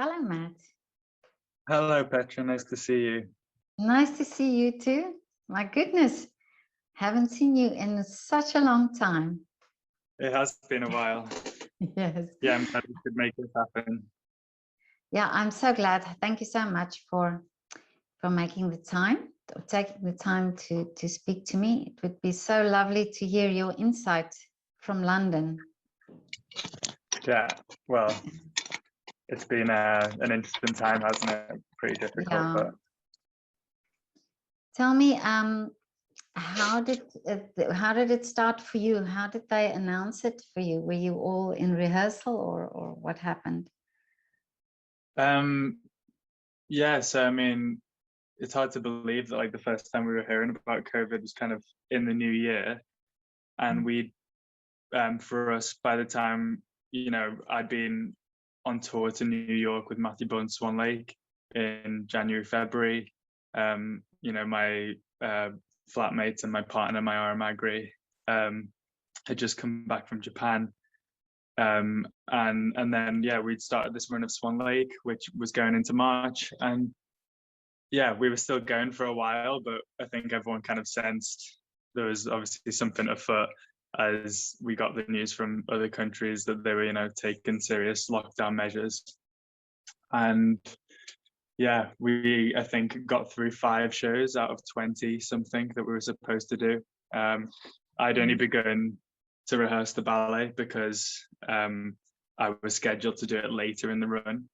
Hello, Matt. Hello, Petra. Nice to see you. Nice to see you too. My goodness, haven't seen you in such a long time. It has been a while. Yes. Yeah, I'm glad we could make this happen. Yeah, I'm so glad. Thank you so much for making the time, or taking the time to speak to me. It would be so lovely to hear your insight from London. Yeah, well, it's been an interesting time, hasn't it? Pretty difficult, Yeah. but Tell me, how did it start for you? How did they announce it for you? Were you all in rehearsal, or what happened? yeah. So I mean, it's hard to believe that like the first time we were hearing about COVID was kind of in the new year, and we, for us, by the time I'd been on tour to New York with Matthew Bowen Swan Lake in January, February. My flatmates and my partner, Mayara Magri, had just come back from Japan. And then we'd started this run of Swan Lake, which was going into March. And yeah, we were still going for a while, but I think everyone kind of sensed there was obviously something afoot as we got the news from other countries that they were, taking serious lockdown measures. And yeah, we, I think, got through 5 shows out of 20 something that we were supposed to do. I'd only begun to rehearse the ballet because I was scheduled to do it later in the run.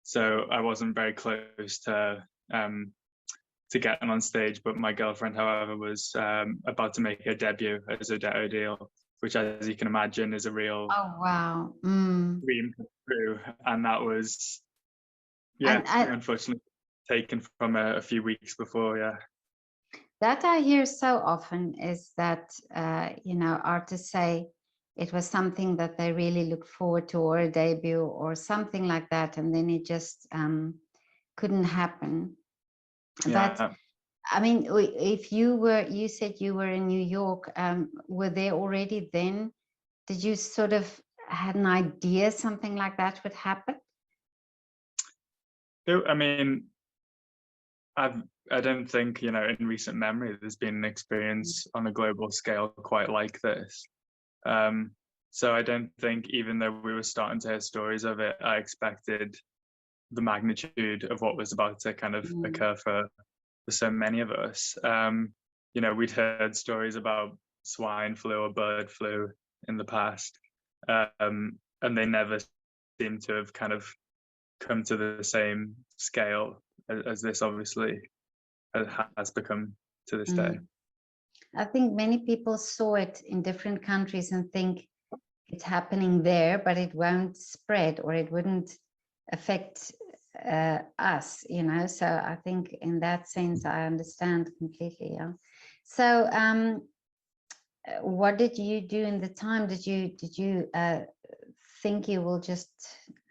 So I wasn't very close to getting on stage, but my girlfriend, however, was about to make her debut as Odette O'Deal, which, as you can imagine, is a real dream come true. And that was, unfortunately taken from a few weeks before. Yeah. That I hear so often is that, artists say it was something that they really look forward to, or a debut or something like that, and then it just couldn't happen. Yeah. But I mean, if you said you were in New York, were there already then? Did you sort of had an idea something like that would happen? I mean, I don't think, in recent memory, there's been an experience on a global scale quite like this. So I don't think, even though we were starting to hear stories of it, I expected the magnitude of what was about to kind of occur for so many of us. We'd heard stories about swine flu or bird flu in the past, and they never seem to have kind of come to the same scale as this obviously has become to this day. I think many people saw it in different countries and think it's happening there, but it won't spread, or it wouldn't affect us, so I think in that sense I understand completely. Yeah. So what did you do in the time? Did you think you will just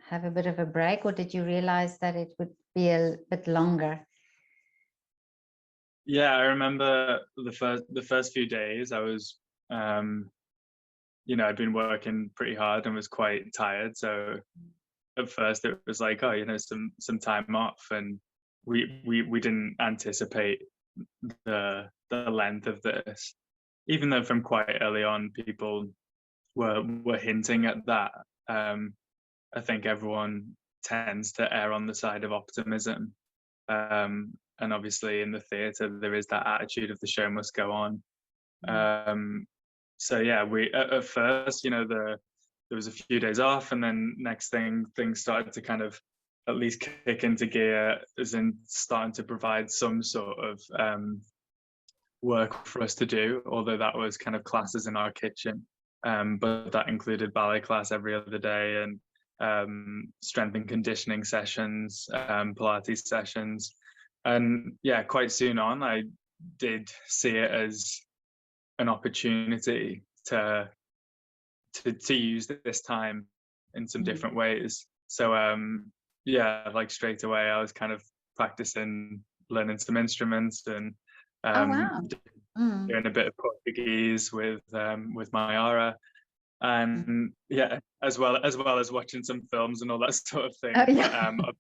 have a bit of a break, or did you realize that it would be a bit longer? Yeah, I remember the first few days I was I'd been working pretty hard and was quite tired, so at first it was like, some time off, and we didn't anticipate the length of this, even though from quite early on people were hinting at that. I think everyone tends to err on the side of optimism, and obviously in the theatre there is that attitude of the show must go on. So yeah, we at first, there was a few days off, and then next thing things started to kind of at least kick into gear, as in starting to provide some sort of work for us to do, although that was kind of classes in our kitchen, but that included ballet class every other day, and strength and conditioning sessions, Pilates sessions. And yeah, quite soon on I did see it as an opportunity to use this time in some different ways. So yeah, like straight away I was kind of practicing learning some instruments, and doing a bit of Portuguese with Mayara, and yeah, as well as watching some films and all that sort of thing. Oh, yeah. But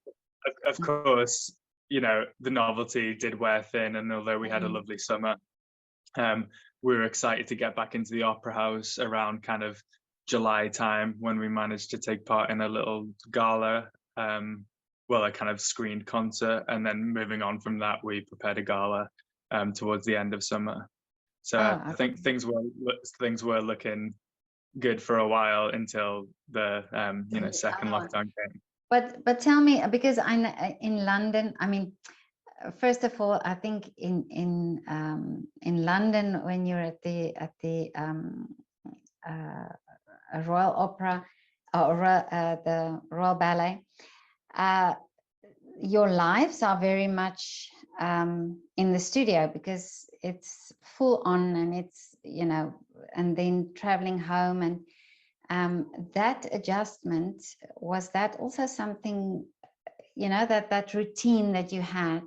of course, you know, the novelty did wear thin, and although we had a lovely summer, we were excited to get back into the opera house around kind of July time, when we managed to take part in a little gala, well, a kind of screened concert, and then moving on from that, we prepared a gala towards the end of summer. So I think things were looking good for a while until the you know, second lockdown came. But tell me, because I'm in London. I mean, first of all, I think in London, when you're at the Royal Opera or the Royal Ballet, your lives are very much in the studio, because it's full on, and it's, you know, and then traveling home, and that adjustment, was that also something, you know, that routine that you had,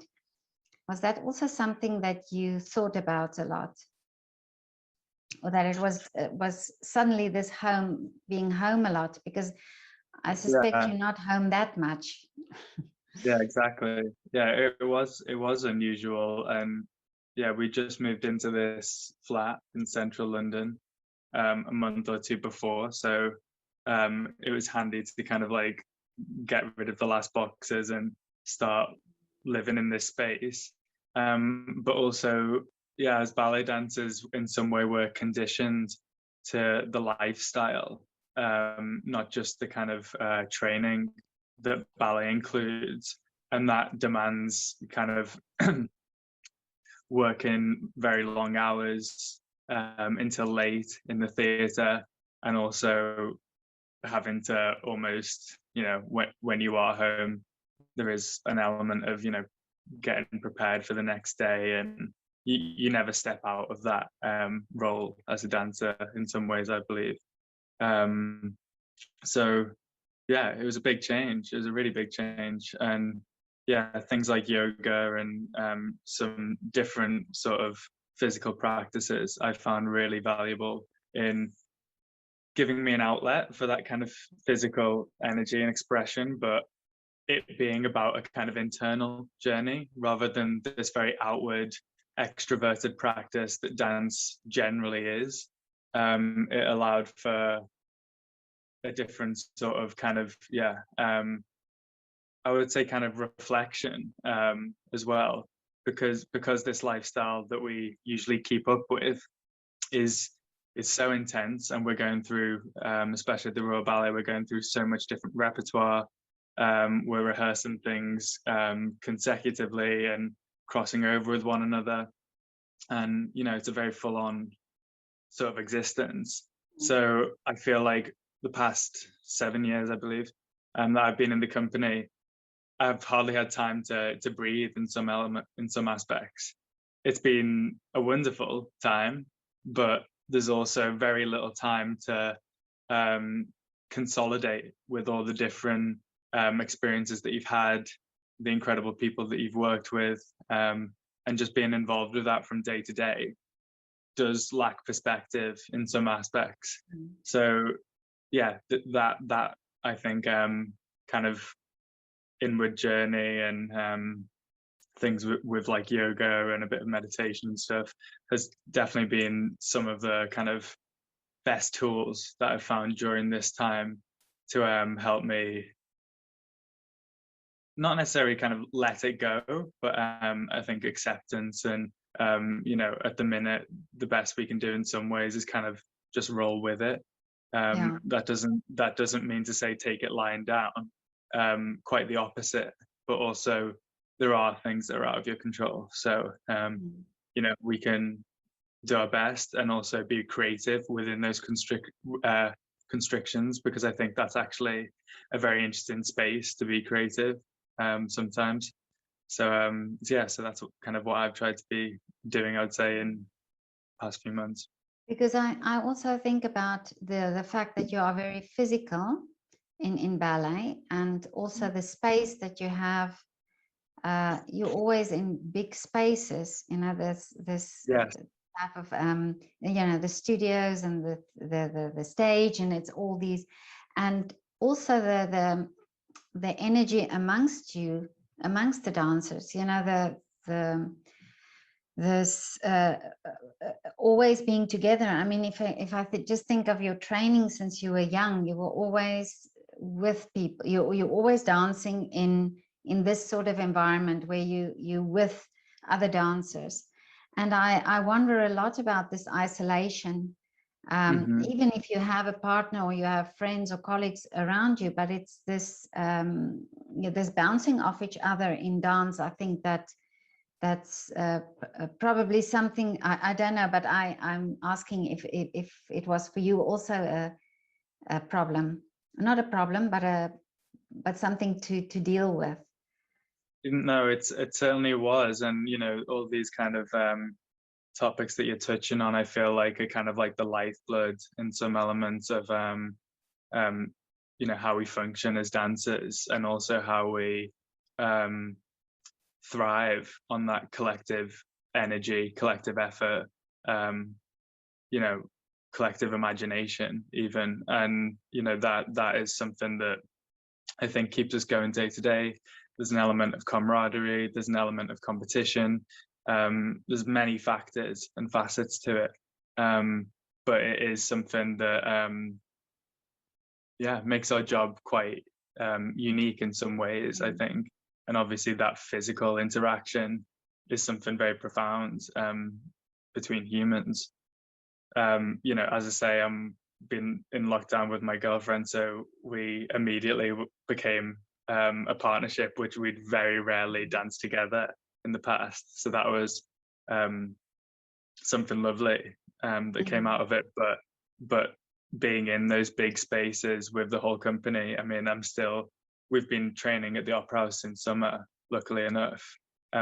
was that also something that you thought about a lot, or that it was suddenly this home, being home a lot? Because I suspect Yeah. you're not home that much. Yeah, exactly. Yeah, it was unusual, and yeah, we just moved into this flat in central London a month or two before, so it was handy to kind of like get rid of the last boxes and start living in this space. But also, yeah, as ballet dancers, in some way, we're conditioned to the lifestyle, not just the kind of training that ballet includes, and that demands kind of working very long hours until late in the theatre, and also having to almost, you know, when you are home, there is an element of, you know, getting prepared for the next day, and you never step out of that role as a dancer in some ways, I believe. So yeah, it was a big change. It was a really big change. And yeah, things like yoga and some different sort of physical practices I found really valuable in giving me an outlet for that kind of physical energy and expression, but it being about a kind of internal journey rather than this very outward extroverted practice that dance generally is. It allowed for a different sort of kind of, yeah, I would say kind of reflection as well, because this lifestyle that we usually keep up with is so intense, and we're going through, especially at the Royal Ballet, we're going through so much different repertoire. We're rehearsing things consecutively and crossing over with one another, and you know, it's a very full-on sort of existence. So I feel like the past 7 years, I believe, that I've been in the company, I've hardly had time to breathe in some aspects. It's been a wonderful time, but there's also very little time to consolidate with all the different experiences that you've had, the incredible people that you've worked with, and just being involved with that from day to day does lack perspective in some aspects. So yeah, that I think kind of inward journey and things with like yoga and a bit of meditation and stuff has definitely been some of the kind of best tools that I've found during this time to help me not necessarily kind of let it go, but I think acceptance and you know, at the minute, the best we can do in some ways is kind of just roll with it. That doesn't mean to say take it lying down. Quite the opposite. But also, there are things that are out of your control. So you know, we can do our best and also be creative within those constrictions, because I think that's actually a very interesting space to be creative sometimes. So yeah, so that's kind of what I've tried to be doing, I would say, in the past few months. Because I also think about the fact that you are very physical in ballet, and also the space that you have. You're always in big spaces, you know, this Yes. staff of the studios and the stage, and it's all these, and also the energy amongst the dancers, this always being together. I mean, if I just think of your training since you were young, you were always with people. You're always dancing in this sort of environment where you with other dancers. And I wonder a lot about this isolation, even if you have a partner or you have friends or colleagues around you, but it's this this bouncing off each other in dance. I think that's probably something, I don't know, but I'm asking if it was for you also a problem, not a problem, but something to deal with. No, it certainly was. And, all these kind of topics that you're touching on, I feel like are kind of like the lifeblood in some elements of, how we function as dancers, and also how we thrive on that collective energy, collective effort, collective imagination even. And, that is something that I think keeps us going day to day. There's an element of camaraderie, there's an element of competition, there's many factors and facets to it, but it is something that makes our job quite unique in some ways, I think. And obviously that physical interaction is something very profound between humans. As I say, I'm been in lockdown with my girlfriend, so we immediately became a partnership, which we'd very rarely danced together in the past. So that was something lovely that came out of it. But being in those big spaces with the whole company, I mean, we've been training at the Opera House since summer, luckily enough,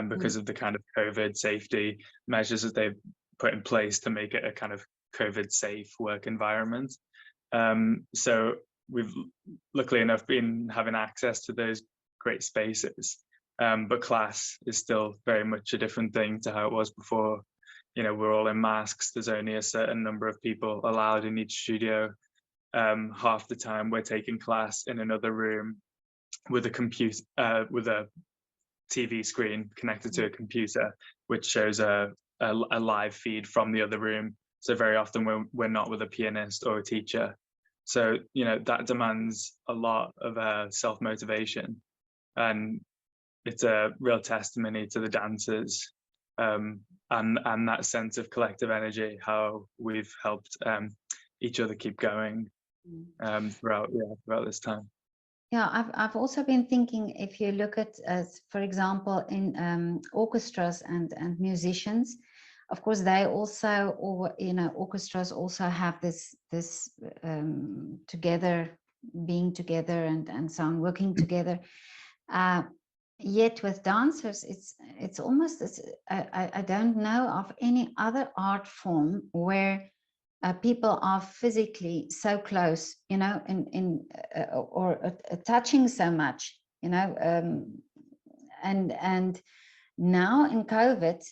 because of the kind of COVID safety measures that they've put in place to make it a kind of COVID safe work environment. So we've luckily enough been having access to those great spaces, but class is still very much a different thing to how it was before. We're all in masks. There's only a certain number of people allowed in each studio. Half the time we're taking class in another room with a computer, with a TV screen connected to a computer, which shows a live feed from the other room. So very often we're not with a pianist or a teacher. So, that demands a lot of self-motivation, and it's a real testimony to the dancers, and that sense of collective energy, how we've helped each other keep going throughout this time. Yeah, I've also been thinking, if you look at, for example, in orchestras and musicians, of course, they also, orchestras also have this together, being together and so on, working together. Yet with dancers, it's almost, I don't know of any other art form where people are physically so close, or touching so much, and now in COVID,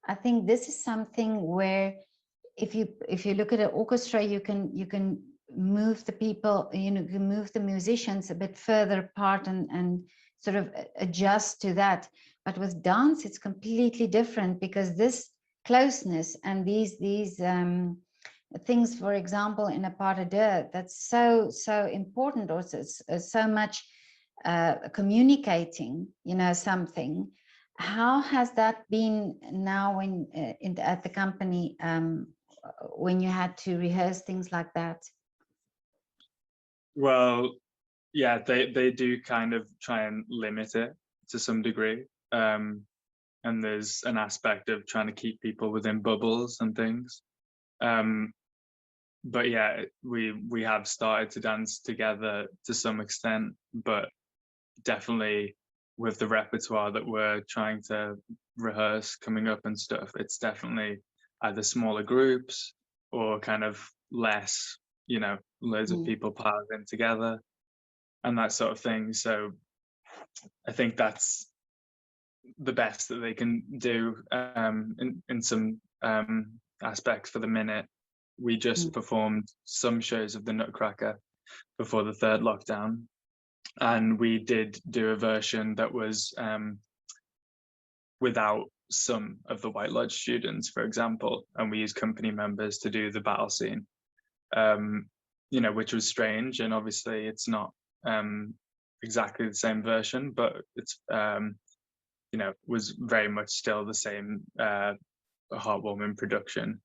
I think this is something where if you look at an orchestra, you can move the people, you can move the musicians a bit further apart and sort of adjust to that. But with dance, it's completely different, because this closeness and these things, for example, in a pas de deux, that's so important, or so much communicating, something. How has that been now when at the company, when you had to rehearse things like that? Well, yeah, they do kind of try and limit it to some degree, and there's an aspect of trying to keep people within bubbles and things. But yeah, we have started to dance together to some extent, but definitely with the repertoire that we're trying to rehearse coming up and stuff, it's definitely either smaller groups or kind of less, loads of people piled in together and that sort of thing. So I think that's the best that they can do in some aspects for the minute. We just performed some shows of the Nutcracker before the third lockdown, and we did do a version that was without some of the White Lodge students, for example, and we used company members to do the battle scene, you know, which was strange, and obviously it's not exactly the same version, but it's you know, was very much still the same heartwarming production,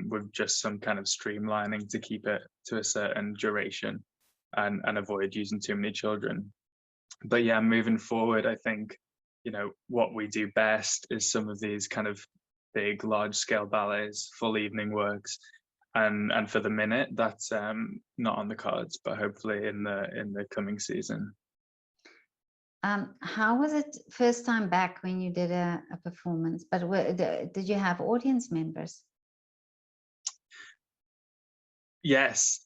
with just some kind of streamlining to keep it to a certain duration and avoid using too many children. But yeah, moving forward, I think, you know, what we do best is some of these kind of big, large scale ballets, full evening works. And for the minute, that's not on the cards, but hopefully in the coming season. How was it first time back when you did a performance? But did you have audience members? Yes,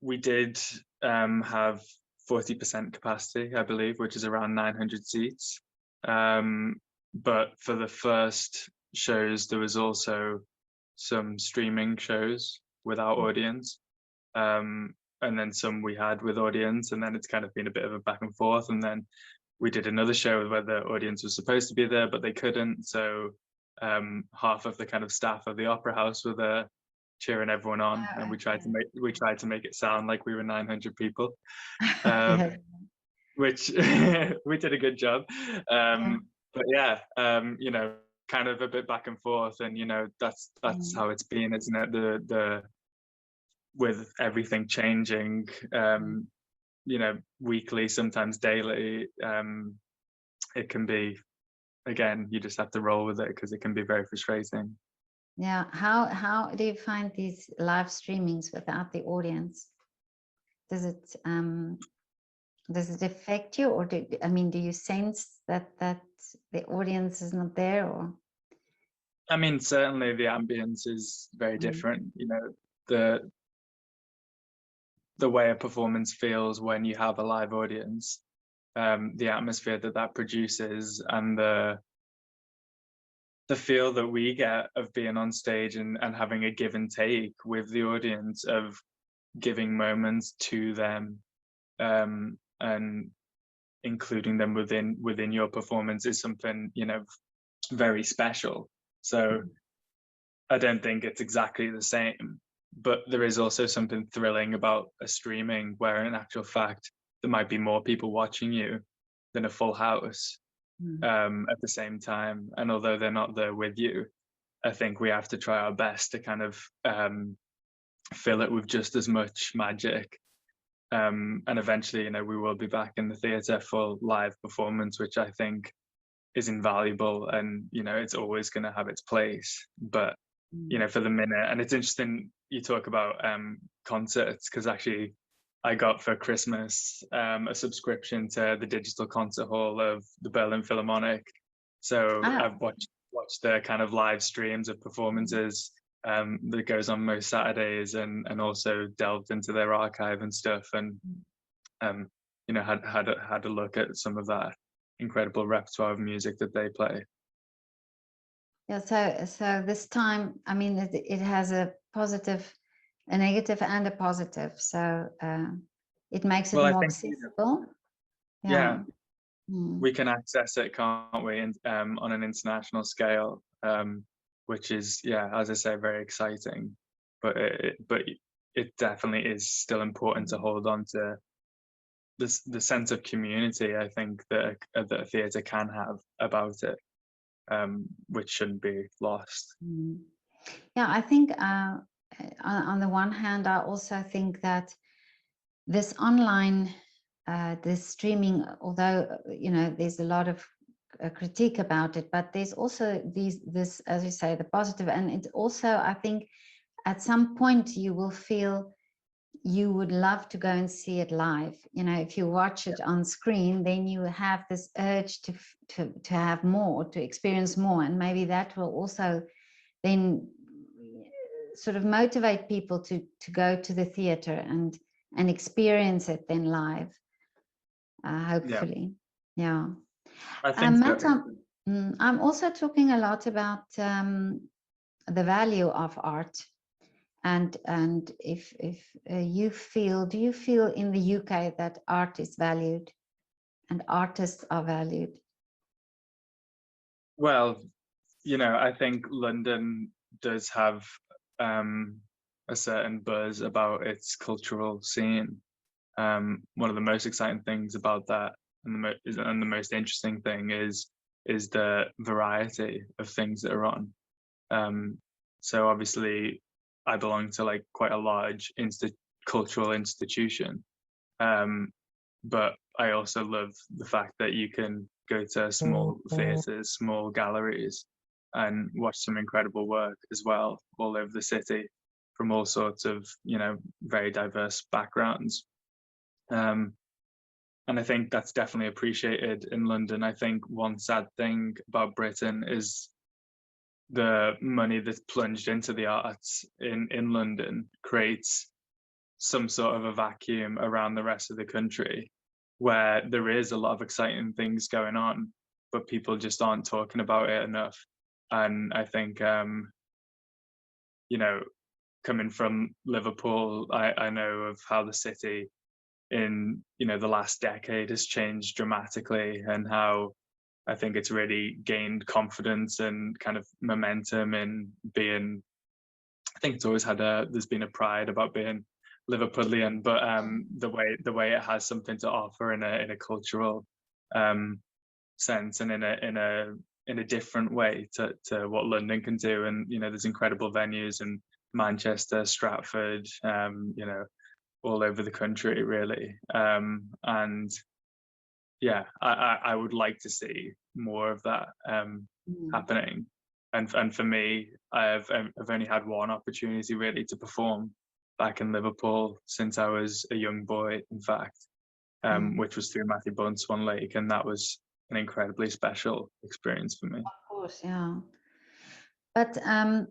we did have 40% capacity, I believe, which is around 900 seats. But for the first shows, there was also some streaming shows without audience, and then some we had with audience, and then it's kind of been a bit of a back and forth. And then we did another show where the audience was supposed to be there, but they couldn't. So half of the kind of staff of the Opera House were there cheering everyone on, and we tried to make it sound like we were 900 people, which we did a good job. But yeah, you know, kind of a bit back and forth, and you know, that's how it's been, isn't it? The with everything changing, you know, weekly, sometimes daily, it can be, again, you just have to roll with it because it can be very frustrating. Yeah, how do you find these live streamings without the audience? Does it affect you, or do you sense that the audience is not there? Or I mean, certainly the ambience is very different. You know, the way a performance feels when you have a live audience, the atmosphere that produces, and the feel that we get of being on stage and having a give and take with the audience, of giving moments to them, and including them within your performance, is something, you know, very special. So I don't think it's exactly the same, but there is also something thrilling about a streaming where in actual fact there might be more people watching you than a full house at the same time. And although they're not there with you, I think we have to try our best to kind of fill it with just as much magic. And eventually, you know, we will be back in the theatre for live performance, which I think is invaluable, and you know, it's always going to have its place. But you know, for the minute, and it's interesting you talk about concerts, because actually I got for Christmas a subscription to the digital concert hall of the Berlin Philharmonic. So I've watched their kind of live streams of performances that goes on most Saturdays, and also delved into their archive and stuff, and you know, had a look at some of that incredible repertoire of music that they play. Yeah, so this time, I mean, it has a positive, a negative, and a positive. So it makes it more accessible. Yeah. We can access it, can't we, on an international scale, which is, yeah, as I say, very exciting. But it definitely is still important to hold on to the sense of community, I think, that a theatre can have about it, which shouldn't be lost. Yeah, I think on the one hand, I also think that this online, this streaming, although, you know, there's a lot of critique about it, but there's also this, as you say, the positive. And it also, I think, at some point you will feel you would love to go and see it live. You know, if you watch it on screen, then you have this urge to have more, to experience more, and maybe that will also then sort of motivate people to go to the theater and experience it then live, hopefully. Yeah. I think Matt, I'm also talking a lot about the value of art, and if you feel, do you feel in the UK that art is valued and artists are valued? Well, I think London does have a certain buzz about its cultural scene. One of the most exciting things about that, and the most interesting thing is the variety of things that are on. So obviously, I belong to like quite a large cultural institution, but I also love the fact that you can go to small theatres, small galleries, and watch some incredible work as well all over the city from all sorts of very diverse backgrounds. And I think that's definitely appreciated in London. I think one sad thing about Britain is the money that's plunged into the arts in London creates some sort of a vacuum around the rest of the country, where there is a lot of exciting things going on, but people just aren't talking about it enough. And I think, coming from Liverpool, I know of how the city in the last decade has changed dramatically, and how I think it's really gained confidence and kind of momentum in being. I think it's always there's been a pride about being Liverpudlian, but the way it has something to offer in a cultural sense, and in a different way to what London can do. And there's incredible venues in Manchester, Stratford, all over the country really. And yeah, I would like to see more of that happening. And for me, I've only had one opportunity really to perform back in Liverpool since I was a young boy, in fact, which was through Matthew Bunt Swan Lake, and that was an incredibly special experience for me. Of course, yeah. But I'm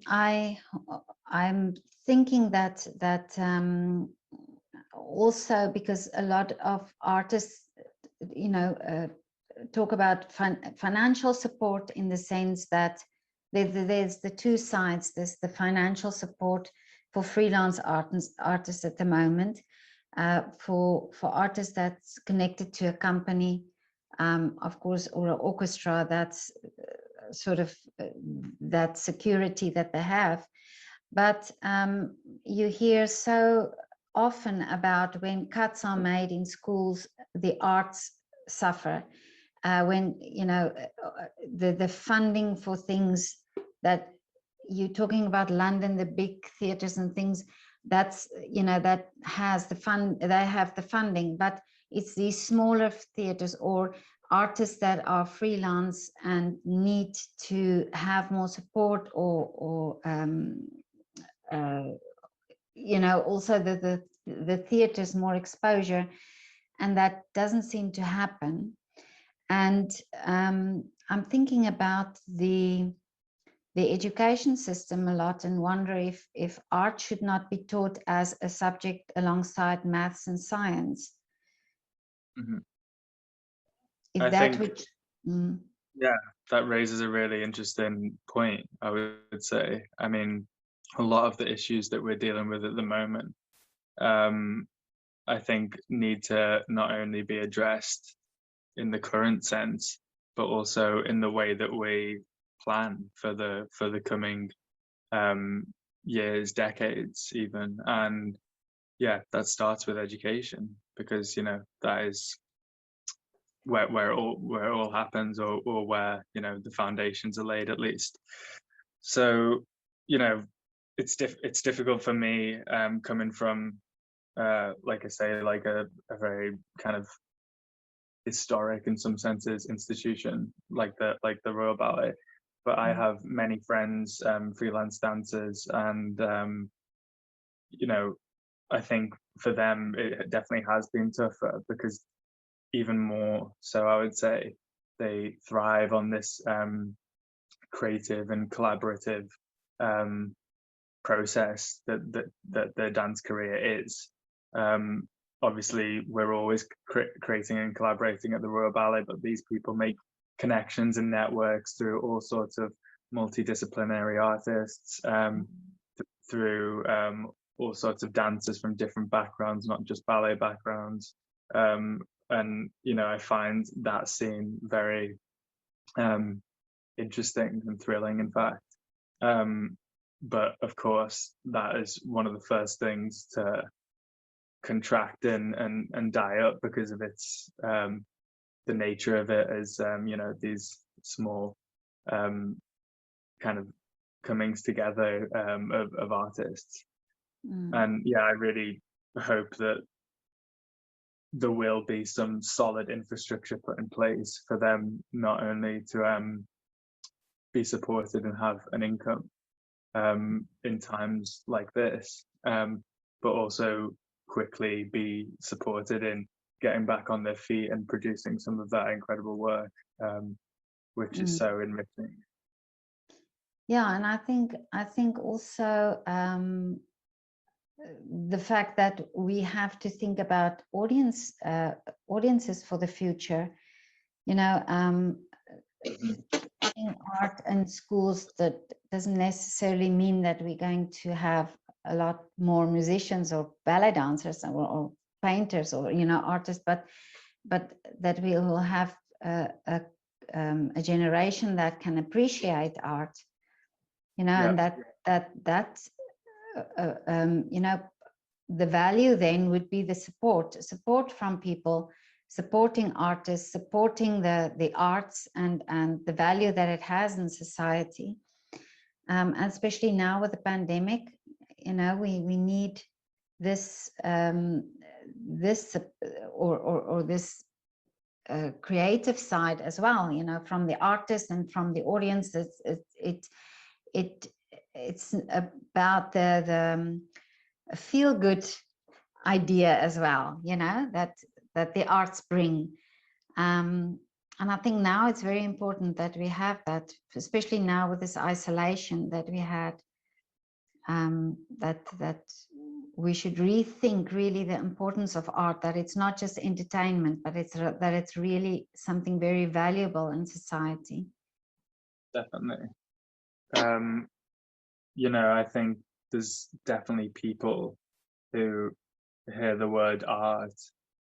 thinking that also because a lot of artists, talk about financial support, in the sense that there's the two sides. There's the financial support for freelance artists at the moment, for artists that's connected to a company, of course, or an orchestra, that's sort of that security that they have. But you hear so often about when cuts are made in schools, the arts suffer. When the funding for things that you're talking about, London, the big theatres and things, that's that has the fund, they have the funding, but it's these smaller theatres or artists that are freelance and need to have more support, or also the theatres more exposure, and that doesn't seem to happen. And I'm thinking about the education system a lot, and wonder if art should not be taught as a subject alongside maths and science. Mm-hmm. If that would, yeah, that raises a really interesting point, I would say. I mean, a lot of the issues that we're dealing with at the moment, I think need to not only be addressed in the current sense, but also in the way that we plan for the coming years, decades even. And yeah, that starts with education, because that is where it all happens, or where the foundations are laid, at least. So it's difficult for me, coming from like I say, like a very kind of historic, in some senses, institution like the Royal Ballet, but I have many friends, freelance dancers, and I think for them it definitely has been tougher, because even more so, I would say, they thrive on this creative and collaborative process that their dance career is. Obviously, we're always creating and collaborating at the Royal Ballet, but these people make connections and networks through all sorts of multidisciplinary artists, through all sorts of dancers from different backgrounds, not just ballet backgrounds. And I find that scene very interesting and thrilling, in fact. But of course, that is one of the first things to contract and die up because of its the nature of it as these small kind of comings together of artists. And yeah, I really hope that there will be some solid infrastructure put in place for them, not only to be supported and have an income in times like this, but also quickly be supported in getting back on their feet and producing some of that incredible work, which is so enriching. Yeah, and I think also the fact that we have to think about audiences for the future. In art and schools, that doesn't necessarily mean that we're going to have a lot more musicians or ballet dancers or painters or artists, but that we will have a generation that can appreciate art, and that the value then would be the support from people, supporting artists, supporting the arts and the value that it has in society. And especially now with the pandemic, we need this this creative side as well, from the artists and from the audience. It's about the feel-good idea as well, that the arts bring. And I think now it's very important that we have that, especially now with this isolation that we had, that we should rethink really the importance of art, that it's not just entertainment, but that it's really something very valuable in society. Definitely. I think there's definitely people who hear the word art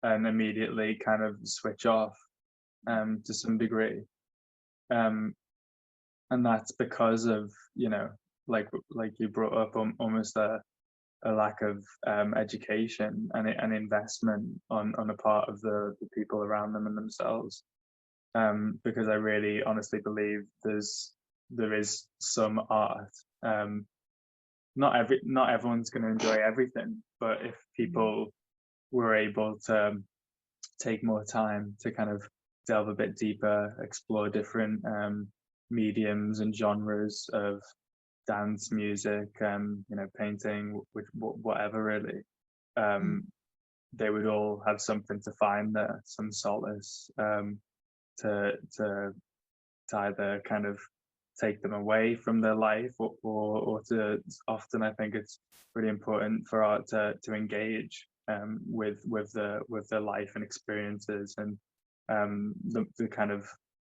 and immediately kind of switch off to some degree. And that's because of, like you brought up, almost a lack of education and investment on a part of the people around them and themselves. Because I really honestly believe there is some art. Not everyone's going to enjoy everything, but if people were able to take more time to kind of delve a bit deeper, explore different mediums and genres of dance, music, painting, whatever really, they would all have something to find there, some solace, to either kind of take them away from their life or to, often I think it's really important for art to engage with their life and experiences and the kind of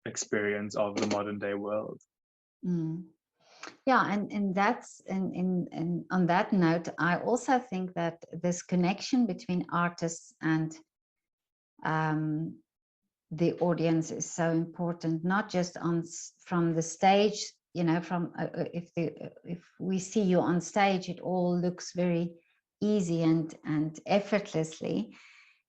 experience of the modern day world. Yeah, and that's and on that note, I also think that this connection between artists and the audience is so important, not just from the stage, from if we see you on stage, it all looks very easy and effortlessly,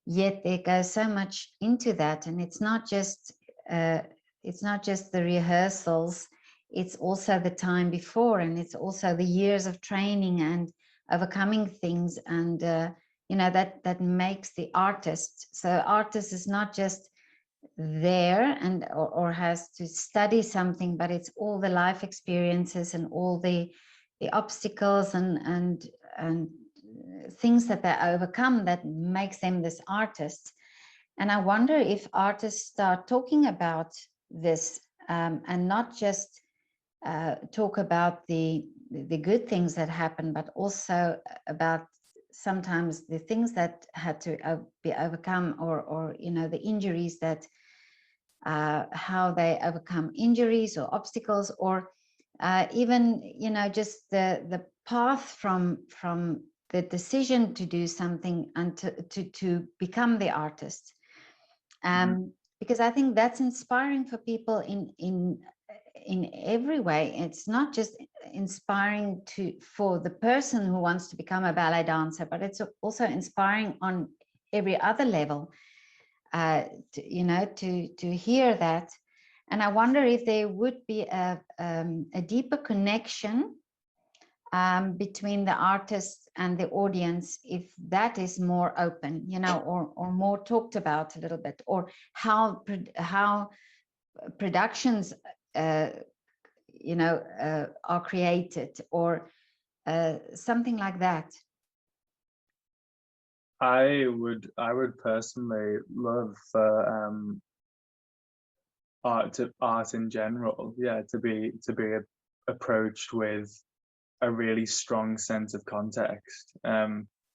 yet there goes so much into that, and it's not just the rehearsals, it's also the time before, and it's also the years of training and overcoming things, and that makes the artist. So artist is not just there and or has to study something, but it's all the life experiences and all the obstacles and things that they overcome that makes them this artist. And I wonder if artists start talking about this and not just talk about the good things that happen, but also about sometimes the things that had to be overcome, or the injuries that how they overcome injuries or obstacles, or even, you know, just the path from the decision to do something and to become the artist. Because I think that's inspiring for people in every way. It's not just inspiring for the person who wants to become a ballet dancer, but it's also inspiring on every other level, you know, to hear that. And I wonder if there would be a deeper connection between the artist and the audience, if that is more open, you know, or more talked about a little bit, or how productions, you know, are created, or something like that. I would personally love for art in general, yeah, to be approached with a really strong sense of context,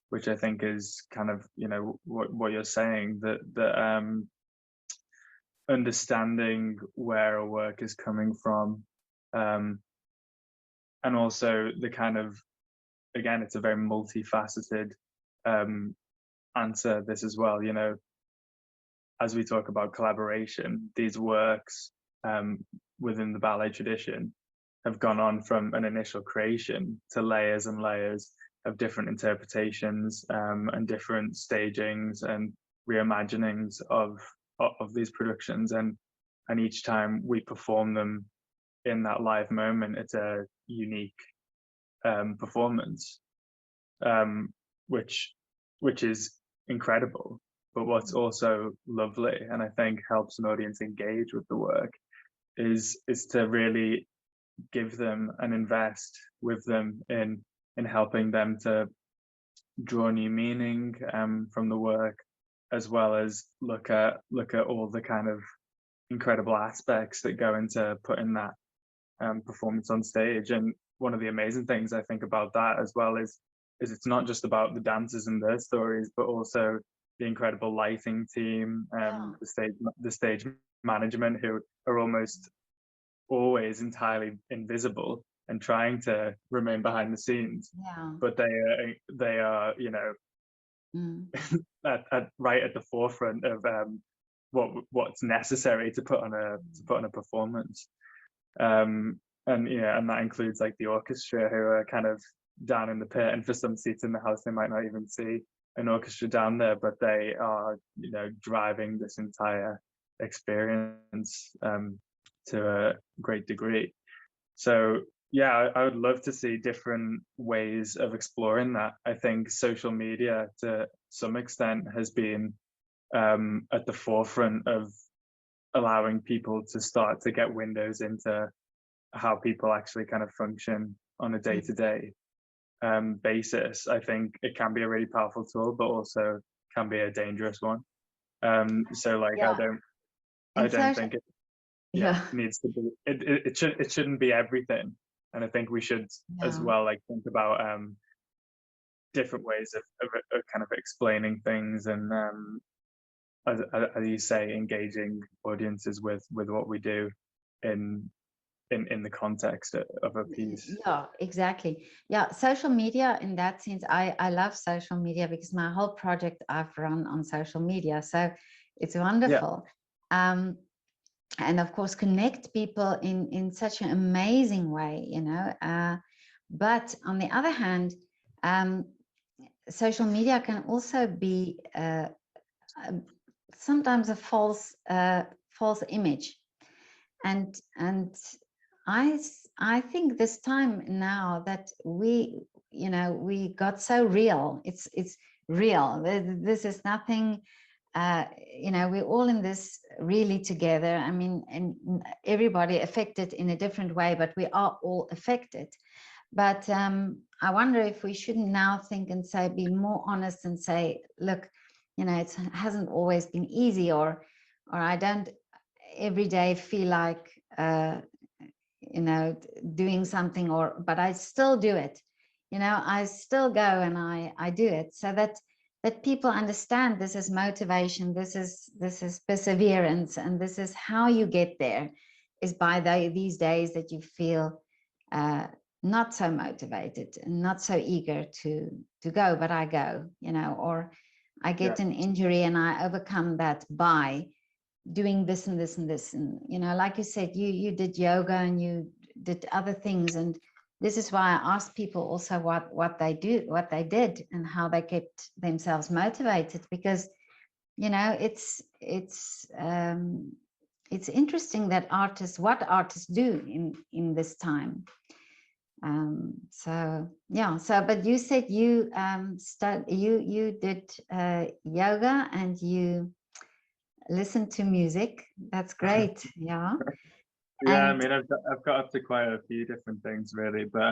which I think is kind of, you know, what you're saying, that understanding where a work is coming from, and also the kind of, again, it's a very multifaceted answer this as well, you know, as we talk about collaboration, these works within the ballet tradition have gone on from an initial creation to layers and layers of different interpretations and different stagings and reimaginings of these productions, and each time we perform them in that live moment, it's a unique performance, which is incredible. But what's also lovely, and I think helps an audience engage with the work, is to really give them and invest with them in helping them to draw new meaning from the work, as well as look at all the kind of incredible aspects that go into putting that performance on stage. And one of the amazing things I think about that as well is it's not just about the dancers and their stories, but also the incredible lighting team, the stage management, who are almost always entirely invisible and trying to remain behind the scenes, but they are, you know, right at the forefront of what's necessary to put on a performance, and yeah, and that includes like the orchestra, who are kind of down in the pit, and for some seats in the house they might not even see an orchestra down there, but they are, you know, driving this entire experience to a great degree. So yeah, I would love to see different ways of exploring that. I think social media to some extent has been at the forefront of allowing people to start to get windows into how people actually kind of function on a day-to-day basis. I think it can be a really powerful tool, but also can be a dangerous one. So like, I don't think it needs to be, it shouldn't be everything. And I think we should as well, like, think about different ways of kind of explaining things, and as you say, engaging audiences with what we do in the context of a piece. Yeah, exactly. Yeah, social media in that sense, I love social media because my whole project I've run on social media, so it's wonderful. And of course connect people in such an amazing way, you know, but on the other hand, social media can also be sometimes a false image, and I think this time now that we, you know, we got so real, it's real, this is nothing, you know, we're all in this really together. I mean, and everybody affected in a different way, but we are all affected. But I wonder if we shouldn't now think and say, be more honest and say, look, you know, it hasn't always been easy, or I don't every day feel like, you know, doing something, but I still do it. You know, I still go and I do it, so that people understand this is motivation, this is perseverance, and this is how you get there, is by these days that you feel not so motivated and not so eager to go, but I go, you know, or I get an injury and I overcome that by doing this and this and this. And, you know, like you said, you did yoga and you did other things. And this is why I asked people also what they did and how they kept themselves motivated, because, you know, it's interesting that what artists do in this time. So yeah, but you said you you did yoga and you listened to music. That's great. Yeah. Yeah, I And mean, I've got up to quite a few different things really, but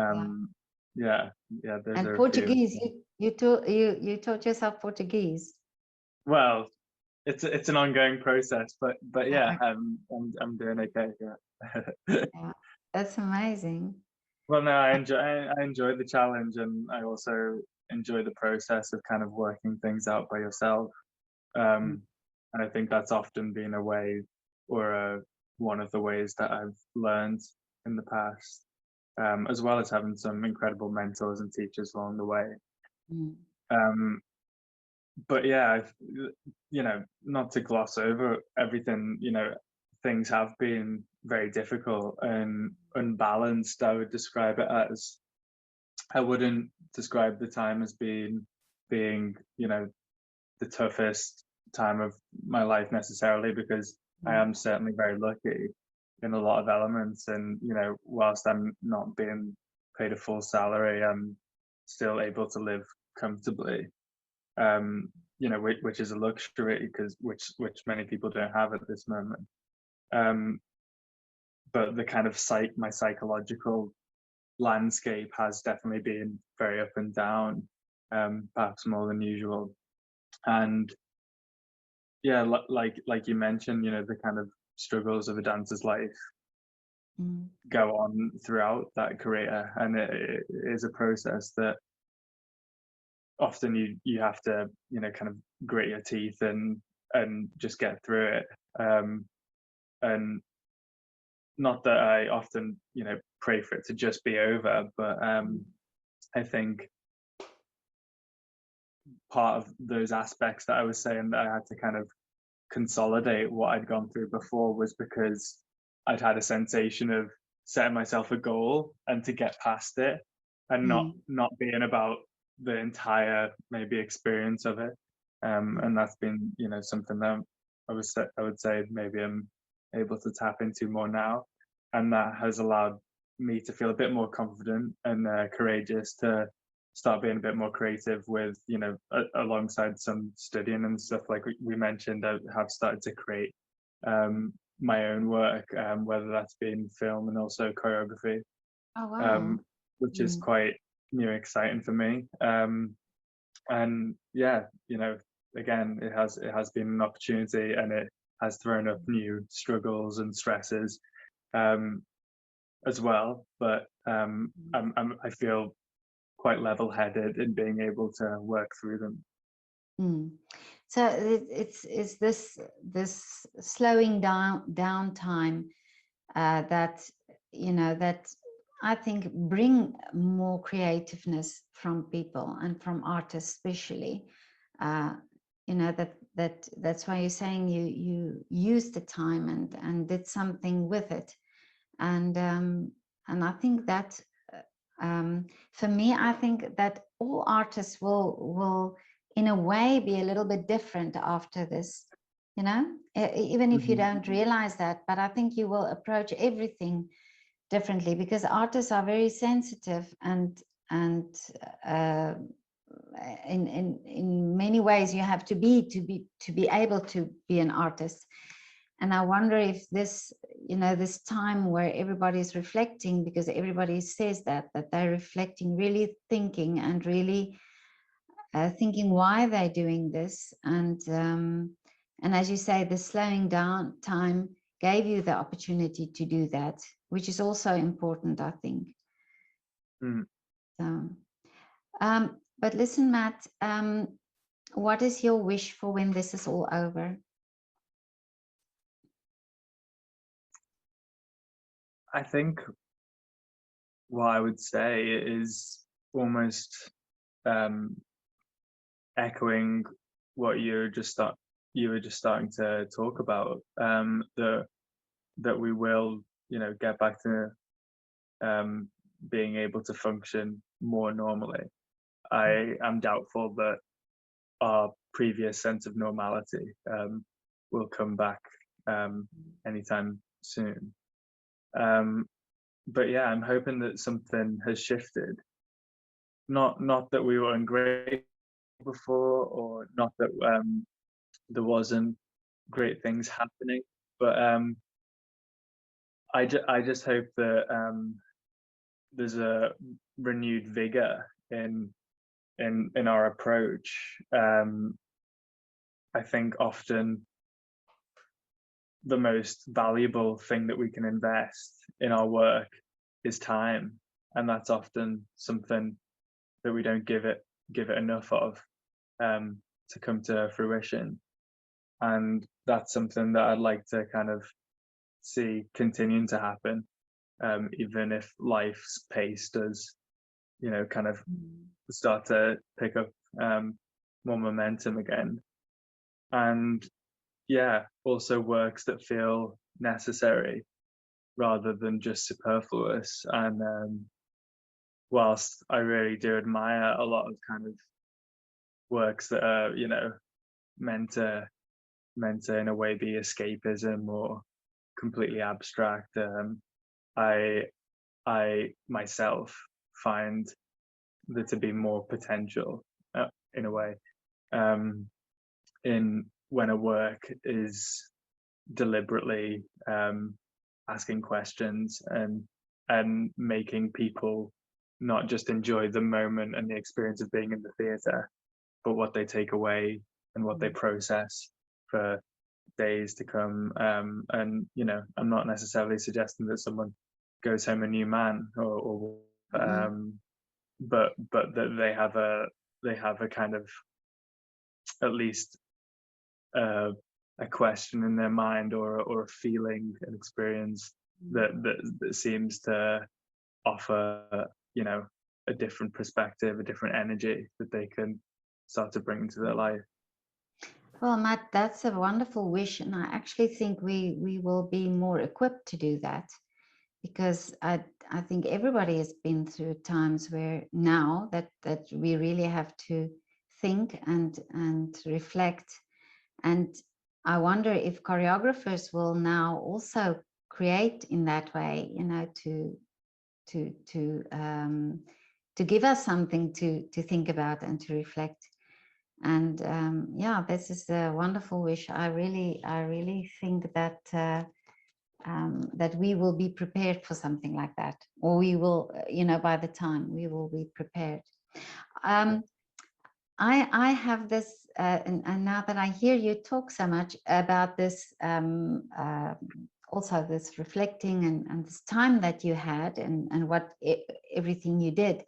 yeah, those and are a few. Portuguese, you taught yourself Portuguese. Well, it's an ongoing process, but yeah, Okay. I'm doing okay. Yeah. Yeah, that's amazing. Well, no, I enjoy the challenge, and I also enjoy the process of kind of working things out by yourself. Mm, And I think that's often been a way, or one of the ways that I've learned in the past, as well as having some incredible mentors and teachers along the way. mm, Um, but yeah, you know, not to gloss over everything, you know, things have been very difficult and unbalanced. I would describe it as. I wouldn't describe the time as being, you know, the toughest time of my life necessarily, because I mm, am certainly very lucky in a lot of elements. And, you know, whilst I'm not being paid a full salary, I'm still able to live comfortably. You know, which is a luxury, because which many people don't have at this moment. Um, but the kind of my psychological landscape has definitely been very up and down, perhaps more than usual. And yeah, like you mentioned, you know, the kind of struggles of a dancer's life mm, go on throughout that career, and it is a process that often you have to, you know, kind of grit your teeth and just get through it. And not that I often, you know, pray for it to just be over, but I think part of those aspects that I was saying that I had to kind of consolidate what I'd gone through before was because I'd had a sensation of setting myself a goal and to get past it, and mm, not being about the entire maybe experience of it. And that's been, you know, something that I would say maybe I'm able to tap into more now, and that has allowed me to feel a bit more confident and courageous to start being a bit more creative with, you know, alongside some studying and stuff like we mentioned. I have started to create my own work, whether that's been film and also choreography, Oh wow. um, which is Mm, quite new and exciting for me. And yeah, you know, again, it has been an opportunity, and it has thrown up new struggles and stresses, um, as well. But I feel quite level-headed in being able to work through them. mm. So it's this slowing down time that, you know, that I think bring more creativeness from people and from artists especially. You know, that's why you're saying you used the time and did something with it. And I think that for me, I think that all artists will in a way be a little bit different after this, you know, even if you Mhm. don't realize that. But I think you will approach everything differently, because artists are very sensitive and uh, in many ways you have to be able to be an artist. And I wonder if this, you know, this time where everybody's reflecting, because everybody says that they're reflecting, really thinking and really thinking why they're doing this. And as you say, the slowing down time gave you the opportunity to do that, which is also important, I think. Mm. So, but listen, Matt, what is your wish for when this is all over? I think what I would say is almost echoing what you were just starting to talk about, that we will, get back to being able to function more normally. I am doubtful that our previous sense of normality will come back anytime soon. But yeah, I'm hoping that something has shifted. Not that we were ungrateful before, or not that there wasn't great things happening, but I just hope that there's a renewed vigor in our approach. I think often the most valuable thing that we can invest in our work is time, and that's often something that we don't give it enough of to come to fruition. And that's something that I'd like to kind of see continuing to happen, even if life's pace does, kind of start to pick up more momentum again. And yeah, also works that feel necessary rather than just superfluous. And whilst I really do admire a lot of kind of works that are, meant to in a way be escapism or completely abstract, I myself find there to be more potential, in a way, in when a work is deliberately asking questions and making people not just enjoy the moment and the experience of being in the theatre, but what they take away and what they process for days to come. And I'm not necessarily suggesting that someone goes home a new man, or but that they have a kind of, at least a question in their mind, or a feeling, an experience that seems to offer, a different perspective, a different energy that they can start to bring into their life. Well, Matt, that's a wonderful wish, and I actually think we will be more equipped to do that, because I think everybody has been through times where now that we really have to think and reflect. And I wonder if choreographers will now also create in that way, to give us something to think about and to reflect. And yeah, this is a wonderful wish. I really think that that we will be prepared for something like that, or we will, by the time we will be prepared. I have this, and now that I hear you talk so much about this, also this reflecting and this time that you had, and what everything you did.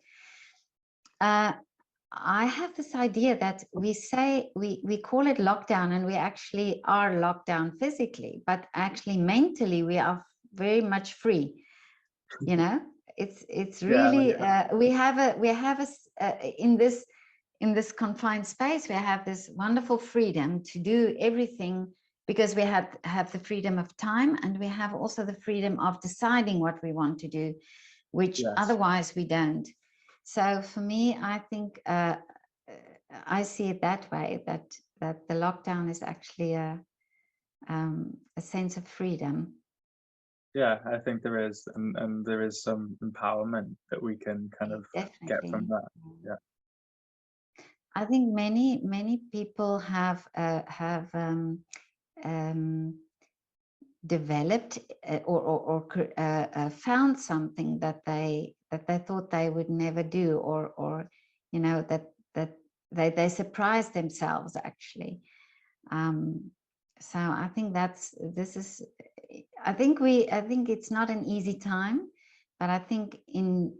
I have this idea that we say we call it lockdown, and we actually are locked down physically, but actually mentally we are very much free. It's really we have in this confined space, we have this wonderful freedom to do everything, because we have the freedom of time, and we have also the freedom of deciding what we want to do, which otherwise we don't. So for me, I think I see it that way, that the lockdown is actually a sense of freedom. Yeah, I think there is, and there is some empowerment that we can kind of get from that. Yeah, I think many people have developed or found something that they thought they would never do, or that they surprised themselves actually. So I think I think it's not an easy time, but I think in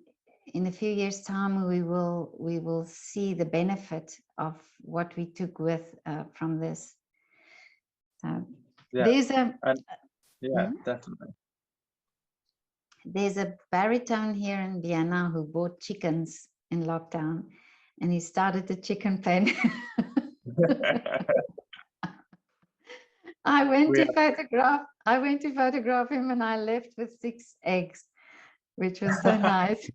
a few years' time we will see the benefit of what we took with from this. So yeah, there's a and yeah, definitely. there's a baritone here in Vienna who bought chickens in lockdown, and he started the chicken pen. I went to photograph him, and I left with 6 eggs, which was so nice.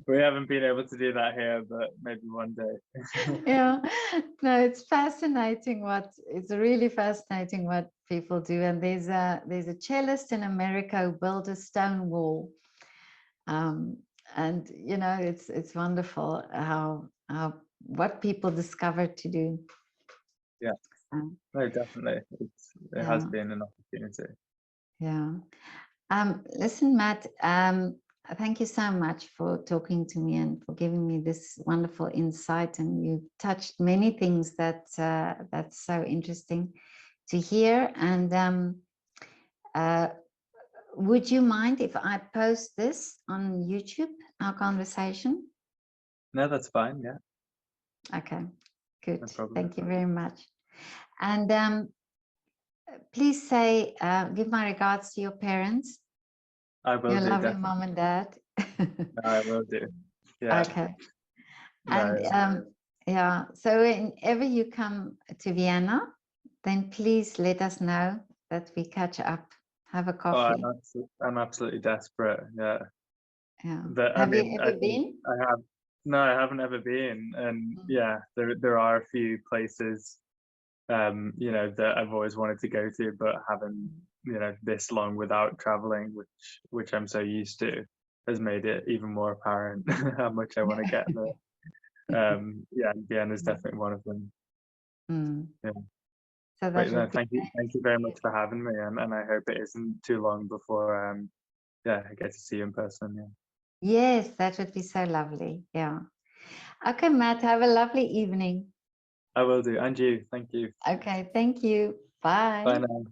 We haven't been able to do that here, but maybe one day. Yeah, no, it's fascinating it's really fascinating what people do. And there's a cellist in America who built a stone wall. And you know, it's wonderful how what people discover to do. Yeah, no, definitely. It has been an opportunity. Yeah. Listen, Matt, thank you so much for talking to me and for giving me this wonderful insight. And you touched many things that's so interesting to hear. And would you mind if I post this on YouTube, our conversation? No, that's fine. Yeah. Okay, good. No problem. Thank you very much. And please say, give my regards to your parents. I will Your do, lovely definitely. mom and dad. I will do. Yeah. Okay. No, And yeah, so whenever you come to Vienna, then please let us know that we catch up, have a coffee. I'm absolutely desperate. Yeah. Yeah. But I Have you mean, I ever think been? no, I haven't ever been. And yeah, there are a few places, you know, that I've always wanted to go to, but haven't, you know, this long without traveling, which I'm so used to, has made it even more apparent how much I want to get there. Yeah, Vienna is definitely one of them. Yeah. So But that no, would be thank you very much for having me, and I hope it isn't too long before yeah, I get to see you in person. Yeah. yes, that would be so lovely. Yeah. Okay, Matt, have a lovely evening. I will do. And you, thank you. Okay, thank you. Bye. Bye now.